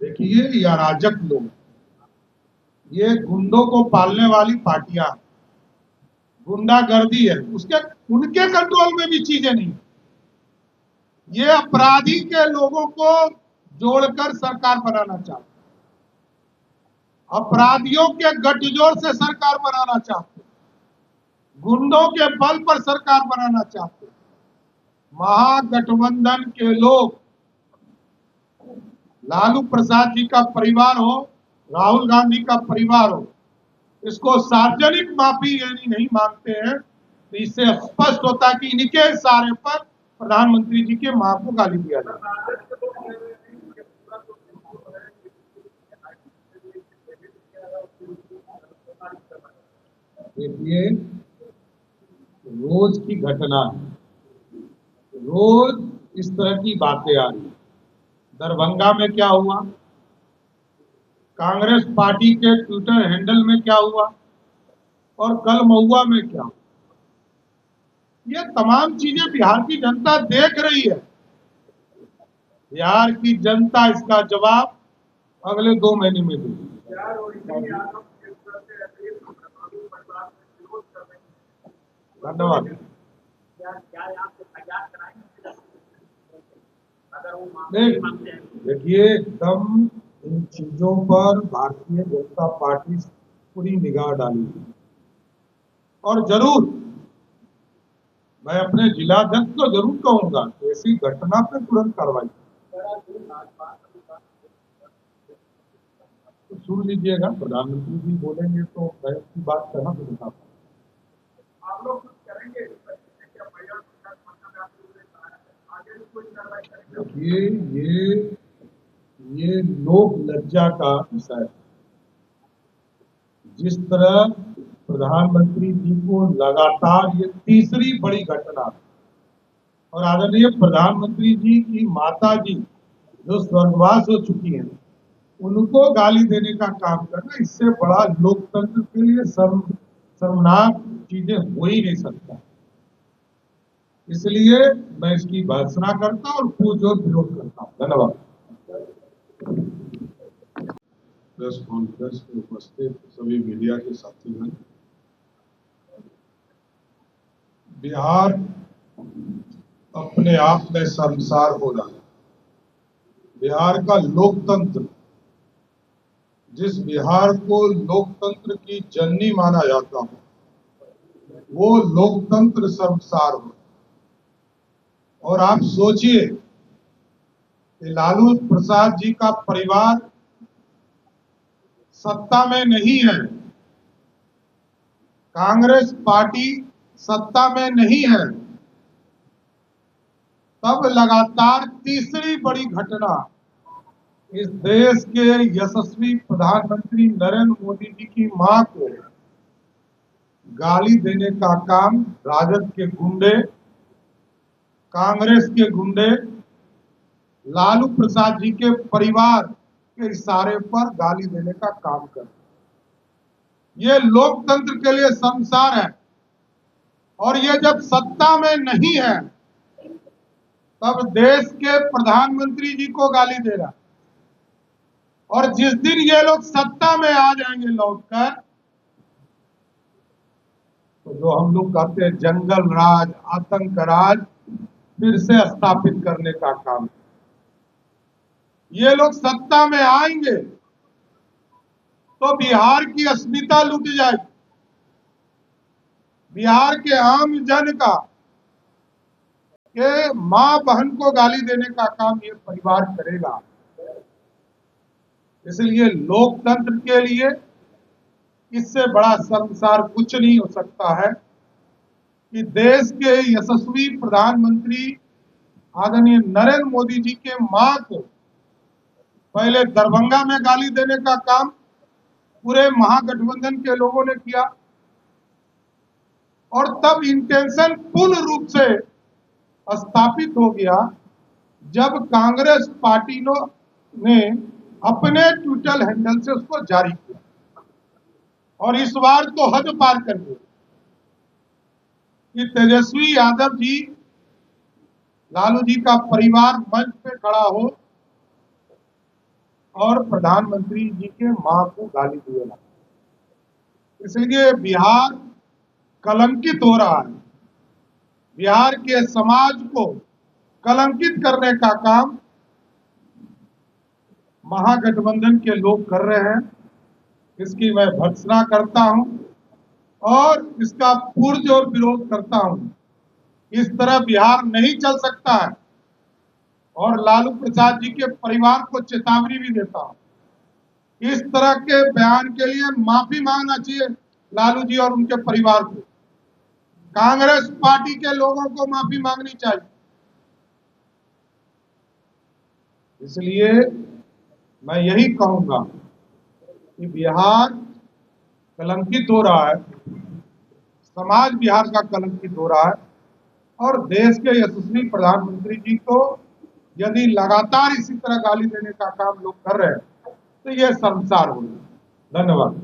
देखिए, ये अराजक लोग, ये गुंडों को पालने वाली पार्टियां, गुंडागर्दी है, उसके उनके कंट्रोल में भी चीजें नहीं। ये अपराधी के लोगों को जोड़कर सरकार बनाना चाहते, अपराधियों के गठजोड़ से सरकार बनाना चाहते, गुंडों के बल पर सरकार बनाना चाहते। महागठबंधन के लोग, लालू प्रसाद जी का परिवार हो, राहुल गांधी का परिवार हो, इसको सार्वजनिक माफी यानी नहीं मांगते हैं, तो इससे स्पष्ट होता है कि इनके इशारे पर प्रधानमंत्री जी के मां को गाली दिया जाता है। देखिए, रोज की घटना है, रोज इस तरह की बातें आ रही। दरभंगा में क्या हुआ, कांग्रेस पार्टी के ट्विटर हैंडल में क्या हुआ, और कल महुआ में क्या हुआ, ये तमाम चीजें बिहार की जनता देख रही है। बिहार की जनता इसका जवाब अगले 2 महीने में देगी। धन्यवाद। देखिए, एकदम इन चीजों पर भारतीय जनता पार्टी पूरी निगाह डालेगी, और जरूर मैं अपने जिलाध्यक्ष को जरूर कहूंगा कि ऐसी घटना पर तुरंत कार्रवाई। तो सुन लीजिएगा, प्रधानमंत्री जी बोलेंगे तो मैं उसकी बात करना तो बता पाऊंगा। आप लोग कुछ करेंगे? देखिए, ये लोक लज्जा का विषय है। जिस तरह प्रधानमंत्री जी को लगातार ये तीसरी बड़ी घटना, और आदरणीय प्रधानमंत्री जी की माता जी जो स्वर्गवास हो चुकी हैं, उनको गाली देने का काम करना, इससे बड़ा लोकतंत्र के लिए शर्मनाक चीजें हो ही नहीं सकता। इसलिए मैं इसकी भर्त्सना करता हूं और पुरजोर विरोध करता हूं। धन्यवाद। प्रेस कॉन्फ्रेंस में उपस्थित सभी मीडिया के साथीगण, बिहार अपने आप में शर्मसार हो रहा है। बिहार का लोकतंत्र, जिस बिहार को लोकतंत्र की जननी माना जाता हो, वो लोकतंत्र शर्मसार हो। और आप सोचिए कि लालू प्रसाद जी का परिवार सत्ता में नहीं है, कांग्रेस पार्टी सत्ता में नहीं है, तब लगातार तीसरी बड़ी घटना इस देश के यशस्वी प्रधानमंत्री नरेंद्र मोदी जी की मां को गाली देने का काम राजद के गुंडे, कांग्रेस के गुंडे, लालू प्रसाद जी के परिवार के इशारे पर गाली देने का काम कर, ये लोकतंत्र के लिए शर्मसार है। और ये जब सत्ता में नहीं है तब देश के प्रधानमंत्री जी को गाली दे रहा, और जिस दिन ये लोग सत्ता में आ जाएंगे लौटकर, तो जो हम लोग कहते हैं जंगल राज, आतंक राज फिर से स्थापित करने का काम, ये लोग सत्ता में आएंगे तो बिहार की अस्मिता लूट जाएगी। बिहार के आम जन का के मां बहन को गाली देने का काम ये परिवार करेगा। इसलिए लोकतंत्र के लिए इससे बड़ा शर्मसार कुछ नहीं हो सकता है कि देश के यशस्वी प्रधानमंत्री आदरणीय नरेंद्र मोदी जी के मां को पहले दरभंगा में गाली देने का काम पूरे महागठबंधन के लोगों ने किया, और तब इंटेंशन पूर्ण रूप से स्थापित हो गया जब कांग्रेस पार्टी ने अपने ट्विटर हैंडल से उसको जारी किया। और इस बार तो हद पार कर गए कि तेजस्वी यादव जी, लालू जी का परिवार मंच पे खड़ा हो और प्रधानमंत्री जी के मां को गाली दिए ना। इसलिए बिहार कलंकित हो रहा है। बिहार के समाज को कलंकित करने का काम महागठबंधन के लोग कर रहे हैं। इसकी मैं भर्त्सना करता हूं और इसका पुरजोर विरोध करता हूं। इस तरह बिहार नहीं चल सकता है और लालू प्रसाद जी के परिवार को चेतावनी भी देता हूं। इस तरह के बयान के लिए माफी मांगना चाहिए लालू जी और उनके परिवार को। कांग्रेस पार्टी के लोगों को माफी मांगनी चाहिए। इसलिए मैं यही कहूंगा कि बिहार कलंकित हो रहा है, समाज बिहार का कलंकित हो रहा है और देश के यशस्वी प्रधानमंत्री जी को यदि लगातार इसी तरह गाली देने का काम लोग कर रहे हैं तो ये शर्मसार होगा। धन्यवाद।